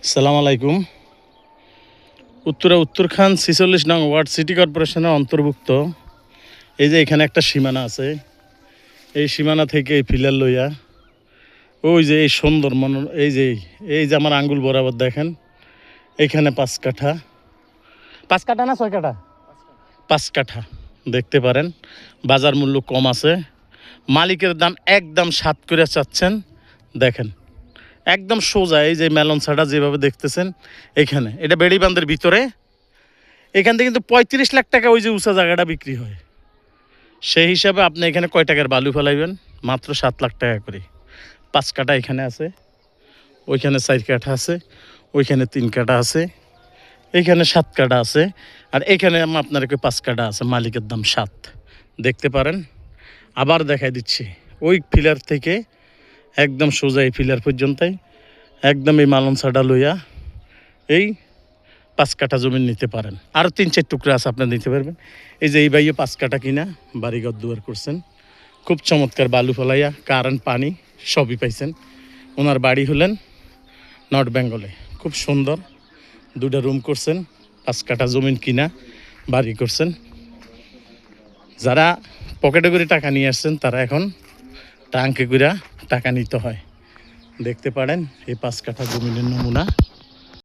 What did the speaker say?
আসসালামু আলাইকুম। উত্তরখান ৪৬ নং ওয়ার্ড সিটি কর্পোরেশনের অন্তর্ভুক্ত। এই যে এখানে একটা সীমানা আছে, এই সীমানা থেকে এই ফিলার লইয়া ওই যে এই সুন্দর এই যে আমার আঙ্গুল বরাবর দেখেন, এইখানে ৫ কাঠা, ৫ কাঠা না ৬ কাঠা, ৫ কাঠা দেখতে পারেন। বাজার মূল্য কম আছে, মালিকের দাম একদম ৭ করে চাচ্ছেন। দেখেন একদম সোজা, এই যে মেলন ছাড়া যেভাবে দেখতেছেন, এখানে এটা বেড়িবান্ধের ভিতরে। এখান থেকে কিন্তু ৩৫ লাখ টাকা ওই যে উঁচা জায়গাটা বিক্রি হয়। সেই হিসাবে আপনি এখানে কয় টাকার বালু ফেলাইবেন? মাত্র ৭ লাখ টাকা করে। ৫ কাঠা এখানে আছে, ওইখানে ৪ কাঠা আছে, ওইখানে ৩ কাঠা আছে, এইখানে ৭ কাঠা আছে, আর এখানে আপনার ৫ কাঠা আছে। মালিকের দাম ৭, দেখতে পারেন। আবার দেখাই দিচ্ছি, ওই ফিলার থেকে একদম সোজা এই ফিলার পর্যন্তই একদম এই মালন ছাড়া লইয়া এই ৫ কাঠা জমি নিতে পারেন। আরও ৩-৪ টুকরা আছে, আপনার নিতে পারবেন। এই যে এই ভাইও 5 কাঠা কিনা বাড়িঘর দুয়ার করছেন, খুব চমৎকার বালু ফলাইয়া, কারেন্ট পানি সবই পাইছেন। ওনার বাড়ি হলেন নর্থ বেঙ্গলে, খুব সুন্দর 2টা রুম করছেন, 5 কাঠা জমিন কিনা বাড়ি করছেন। যারা পকেটে করে টাকা নিয়ে আসছেন তারা এখন টাঙ্কে করে টাকা নিতে হয়। দেখতে পারেন এই 5 কাঠা জমিনের নমুনা।